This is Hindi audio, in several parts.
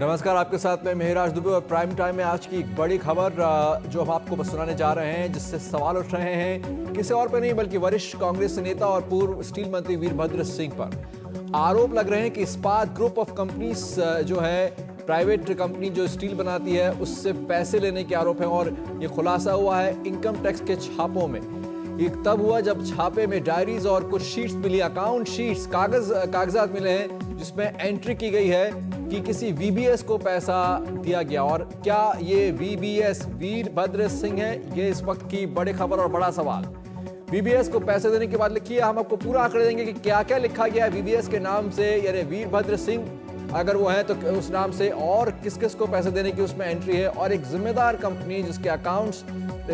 नमस्कार, आपके साथ में मेहराज दुबे और प्राइम टाइम में आज की एक बड़ी खबर जो हम आपको सुनाने जा रहे हैं, जिससे सवाल उठ रहे हैं किसी और पर नहीं बल्कि वरिष्ठ कांग्रेस नेता और पूर्व स्टील मंत्री वीरभद्र सिंह पर। आरोप लग रहे हैं कि इस्पात ग्रुप ऑफ कंपनीज जो है प्राइवेट कंपनी जो स्टील बनाती है उससे पैसे लेने के आरोप हैं और ये खुलासा हुआ है इनकम टैक्स के छापों में। ये तब हुआ जब छापे में डायरीज और कुछ शीट्स मिली, अकाउंट शीट्स, कागजात मिले हैं जिसमें एंट्री की गई है कि किसी वीबीएस को पैसा दिया गया। और क्या ये वीबीएस वीरभद्र सिंह है, ये इस वक्त की बड़ी खबर और बड़ा सवाल। वीबीएस को पैसे देने के बाद लिखिए, हम आपको पूरा आंकड़े देंगे कि क्या क्या लिखा गया है वीबीएस के नाम से, यानी वीरभद्र सिंह अगर वो है तो उस नाम से, और किस किस को पैसे देने की उसमें एंट्री है, और एक जिम्मेदार कंपनी जिसके अकाउंट्स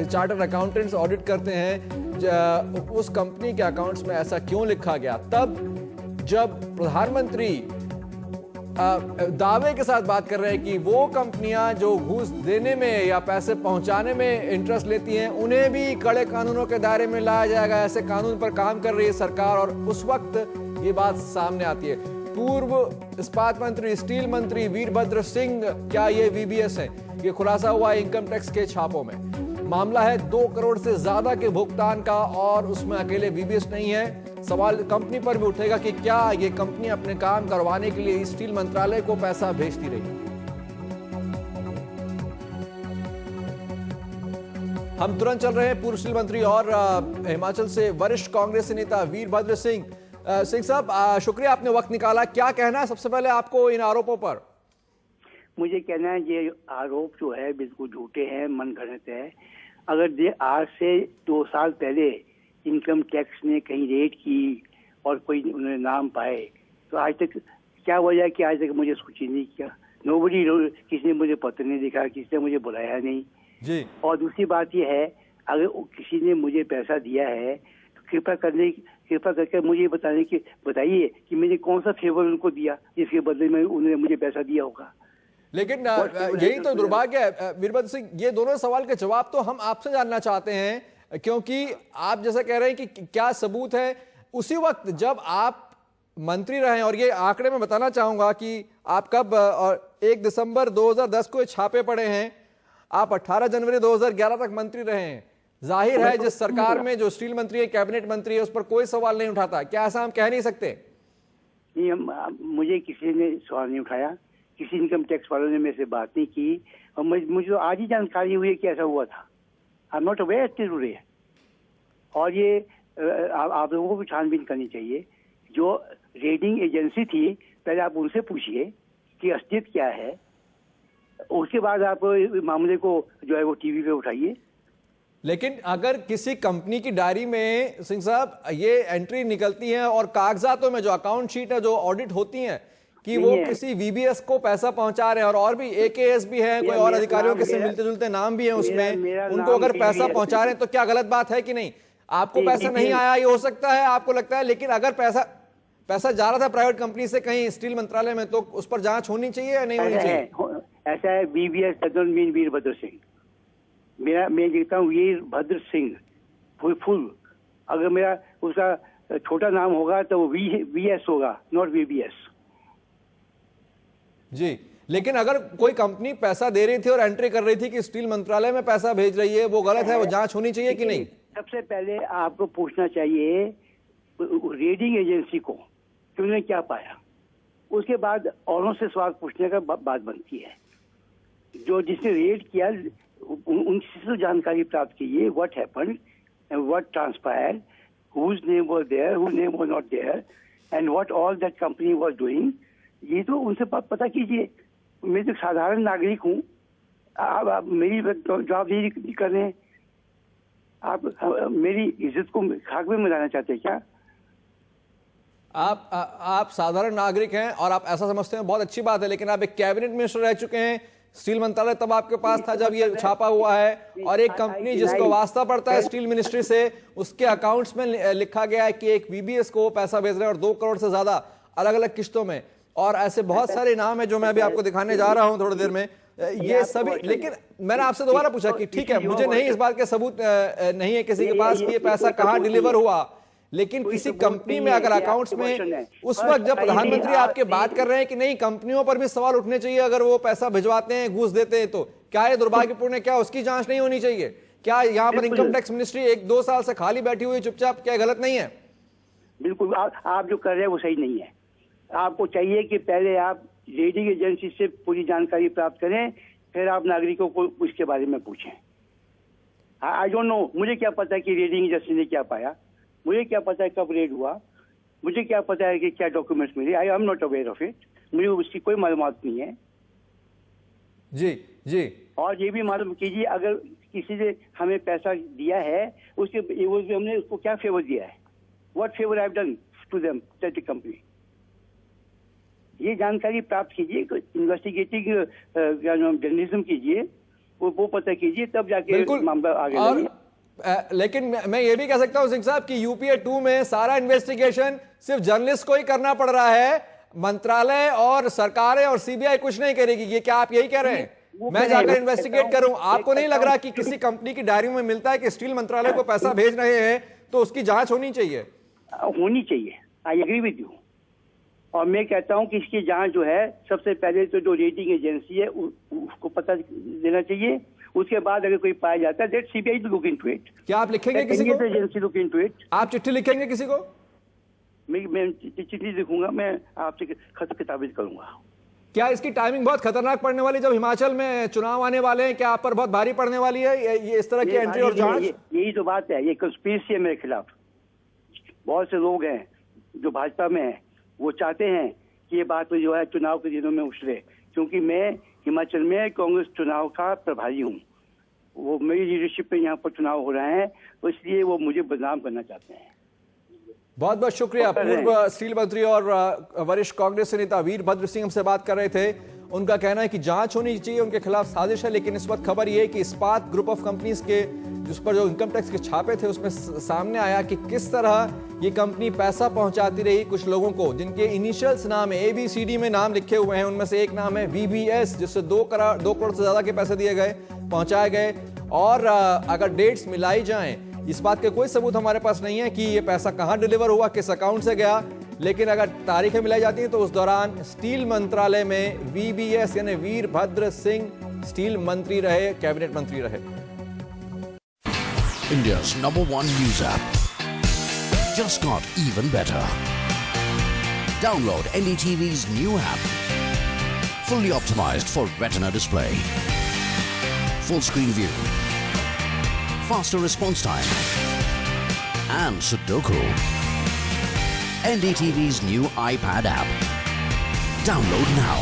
चार्टर्ड अकाउंटेंट्स ऑडिट करते हैं उस कंपनी के अकाउंट्स में ऐसा क्यों लिखा गया। तब जब प्रधानमंत्री दावे के साथ बात कर रहे हैं कि वो कंपनियां जो घूस देने में या पैसे पहुंचाने में इंटरेस्ट लेती हैं उन्हें भी कड़े कानूनों के दायरे में लाया जाएगा, ऐसे कानून पर काम कर रही है सरकार। और उस वक्त ये बात सामने आती है। पूर्व इस्पात मंत्री, स्टील मंत्री वीरभद्र सिंह क्या ये वीबीएस है? ये खुलासा हुआ इनकम टैक्स के छापों में। मामला है 2 करोड़ से ज्यादा के भुगतान का और उसमें अकेले वीबीएस नहीं है। सवाल कंपनी पर भी उठेगा कि क्या ये कंपनी अपने काम करवाने के लिए स्टील मंत्रालय को पैसा भेजती रही। हम तुरंत चल रहे हैं पूर्व स्टील मंत्री और हिमाचल से वरिष्ठ कांग्रेस नेता वीरभद्र सिंह। सिंह साहब, शुक्रिया आपने वक्त निकाला। क्या कहना है सबसे पहले आपको इन आरोपों पर? मुझे कहना है ये आरोप जो है बिल्कुल झूठे हैं, मनगढ़ंत है। अगर आज से 2 साल पहले इनकम टैक्स ने कहीं रेड की और कोई उन्होंने नाम पाए तो आज तक क्या वजह है कि आज तक मुझे सूचित नहीं किया। नोबडी, किसी ने मुझे पत्र नहीं दिखा, किसी ने मुझे बुलाया नहीं जी। और दूसरी बात यह है, अगर किसी ने मुझे पैसा दिया है तो कृपा करके मुझे बताइए कि मैंने कौन सा फेवर उनको दिया जिसके बदले में उन्होंने मुझे पैसा दिया होगा। लेकिन यही तो दुर्भाग्य है वीरभद्र सिंह, ये दोनों सवाल के जवाब तो हम आपसे जानना चाहते हैं, क्योंकि आप जैसा कह रहे हैं कि क्या सबूत है। उसी वक्त जब आप मंत्री रहे, और ये आंकड़े में बताना चाहूंगा कि आप कब, और 1 दिसंबर 2010 को छापे पड़े हैं, आप 18 जनवरी 2011 तक मंत्री रहे हैं। जाहिर है जिस सरकार में जो स्टील मंत्री है, कैबिनेट मंत्री है, उस पर कोई सवाल नहीं उठाता। क्या ऐसा हम कह नहीं सकते? मुझे किसी ने सवाल नहीं उठाया, किसी इनकम टैक्स वालों ने मेरे से बात नहीं की, और मुझे तो आज ही जानकारी हुई है कि ऐसा हुआ था। I am not aware today. और ये आप लोगों को भी छानबीन करनी चाहिए। जो रेटिंग एजेंसी थी, पहले आप उनसे पूछिए कि असलियत क्या है, उसके बाद आप मामले को जो है वो टीवी पे उठाइए। लेकिन अगर किसी कंपनी की डायरी में सिंह साहब ये एंट्री निकलती है और कागजातों में जो अकाउंट शीट है जो ऑडिट होती हैं कि वो किसी वीबीएस को पैसा पहुंचा रहे हैं, और भी एकेएस भी है, कोई और अधिकारियों के से मिलते जुलते नाम भी हैं उसमें, उनको अगर पैसा पहुंचा रहे हैं तो क्या गलत बात है कि नहीं? आपको पैसा नहीं आया ये हो सकता है, आपको लगता है, लेकिन अगर पैसा जा रहा था प्राइवेट कंपनी से कहीं स्टील मंत्रालय में तो उस पर जांच होनी चाहिए या नहीं होनी चाहिए? ऐसा है, VBS doesn't mean Virbhadra Singh. मैं देखता हूँ वीरभद्र सिंह फुल। अगर मेरा उसका छोटा नाम होगा तो वो वीएस होगा, नॉट वीबीएस जी। लेकिन अगर कोई कंपनी पैसा दे रही थी और एंट्री कर रही थी कि स्टील मंत्रालय में पैसा भेज रही है, वो गलत है, वो जांच होनी चाहिए कि नहीं? सबसे पहले आपको पूछना चाहिए रेटिंग एजेंसी को कि उन्होंने क्या पाया, उसके बाद औरों से सवाल पूछने का बात बनती है। जो जिसने रेड किया उनसे तो जानकारी प्राप्त कीजिए, what happened and what transpired, whose name was there, whose name was not there, and what all that company was doing। ये तो उनसे पता कीजिए। मैं तो साधारण नागरिक हूँ, आप मेरी जवाबदेही कर रहे हैं। आप मेरी इज्जत को खाक में मिलाना चाहते हैं क्या? आप साधारण नागरिक हैं और आप ऐसा समझते हैं, बहुत अच्छी बात है, लेकिन आप एक कैबिनेट मिनिस्टर रह चुके हैं। स्टील मंत्रालय तब आपके पास था जब ये छापा हुआ है, और एक कंपनी जिसको वास्ता पड़ता है स्टील मिनिस्ट्री से, उसके अकाउंट्स में लिखा गया है कि एक वीबीएस को पैसा भेज रहे हैं और 2 करोड़ से ज्यादा अलग अलग किस्तों में, और ऐसे बहुत सारे नाम है जो मैं अभी आपको दिखाने जा रहा हूं थोड़ी देर में, ये सभी। लेकिन मैंने आपसे दोबारा पूछा कि ठीक है, मुझे नहीं इस बात के सबूत नहीं है किसी के पास कि ये पैसा कहां डिलीवर हुआ, लेकिन कोई किसी सबूत कंपनी नहीं में है अगर कि अकाउंट्स आपके वर्षन है। में उस बस वक्त जब नहीं, प्रधानमंत्री आप आपके बात कर रहे हैं कि नहीं कंपनियों पर भी सवाल उठने चाहिए अगर वो पैसा भिजवाते हैं घूस देते हैं, तो क्या ये दुर्भाग्यपूर्ण है? क्या उसकी जांच नहीं होनी चाहिए? क्या यहाँ पर बिल्कुल। इनकम टैक्स मिनिस्ट्री 1-2 साल से खाली बैठी हुई चुपचाप, क्या गलत नहीं है? बिल्कुल आप जो कर रहे हैं वो सही नहीं है। आपको चाहिए कि पहले आप रेटिंग एजेंसी से पूरी जानकारी प्राप्त करें, फिर आप नागरिकों को उसके बारे में पूछें। आई डोंट नो, मुझे क्या पता है कि रेटिंग एजेंसी ने क्या पाया, मुझे क्या पता है कब रेड हुआ, मुझे क्या पता है कि क्या डॉक्यूमेंट्स मिले। I am not aware of it, मुझे उसकी कोई मालूमात नहीं है। जी जी। और ये भी मालूम कीजिए अगर किसी ने हमें पैसा दिया है उसके एवज में हमने उसको क्या फेवर दिया है, what favour I have done to them that company. ये जानकारी प्राप्त कीजिए, इन्वेस्टिगेटिव जर्नलिज्म कीजिए, वो पता कीजिए, तब जाके मामला आगे बढ़ेगा। लेकिन मैं ये भी कह सकता हूं सिंह साहब कि यूपीए 2 में सारा इन्वेस्टिगेशन सिर्फ जर्नलिस्ट को ही करना पड़ रहा है, मंत्रालय और सरकारें और सीबीआई कुछ नहीं करेगी। ये क्या आप यही कह रहे हैं? मैं जाकर इन्वेस्टिगेट करूं, आपको नहीं लग रहा कि किसी कंपनी की डायरी में मिलता है कि स्टील मंत्रालय को पैसा भेज रहे हैं तो उसकी जांच होनी चाहिए? होनी चाहिए, आई एग्री विद यू। और मैं कहता हूं कि इसकी जांच जो है सबसे पहले तो जो रेटिंग एजेंसी है उसको पता देना चाहिए, उसके बाद अगर कोई पाया जाता है that CBI to look into it. क्या आप लिखेंगे किसी को? Agency look into it. आप चिट्ठी लिखेंगे किसी को? मैं चिट्ठी लिखूंगा, मैं आपसे खत किताबित करूंगा। क्या इसकी टाइमिंग बहुत खतरनाक पड़ने वाली, जब हिमाचल में चुनाव आने वाले हैं, क्या आप पर बहुत भारी पड़ने वाली है ये इस तरह की एंट्री और जांच? यही तो बात है, ये कंस्पिरेसी है मेरे खिलाफ। बहुत से लोग हैं जो भाजपा में हैं, वो चाहते हैं कि ये बात जो है चुनाव के दिनों में उछले, क्योंकि मैं हिमाचल में कांग्रेस चुनाव का प्रभारी हूँ, वो मेरी लीडरशिप में यहाँ पर चुनाव हो रहे हैं, तो इसलिए वो मुझे बदनाम करना चाहते हैं। बहुत बहुत शुक्रिया। पूर्व स्टील मंत्री और वरिष्ठ कांग्रेस नेता वीरभद्र सिंह हमसे बात कर रहे थे। उनका कहना है कि जांच होनी चाहिए, उनके खिलाफ साजिश है, लेकिन इस वक्त खबर यह है कि इस्पात ग्रुप ऑफ कंपनीज के जिस पर जो इनकम टैक्स के छापे थे उसमें सामने आया कि किस तरह ये कंपनी पैसा पहुंचाती रही कुछ लोगों को जिनके इनिशियल्स नाम है, ABCD में नाम लिखे हुए हैं। उनमें से एक नाम है VBS, जिससे 2 करोड़ से ज्यादा के पैसे दिए गए, पहुंचाए गए। और अगर डेट्स मिलाई जाएं, इस बात के कोई सबूत हमारे पास नहीं है कि ये पैसा कहां डिलीवर हुआ, किस अकाउंट से गया, लेकिन अगर तारीखें मिलाई जाती हैं तो उस दौरान स्टील मंत्रालय में VBS यानी वीरभद्र सिंह स्टील मंत्री रहे, कैबिनेट मंत्री रहे। India's #1 news app just got even better. Download NDTV's new app, fully optimized for retina display, full screen view, faster response time, and Sudoku. NDTV's new iPad app. Download now.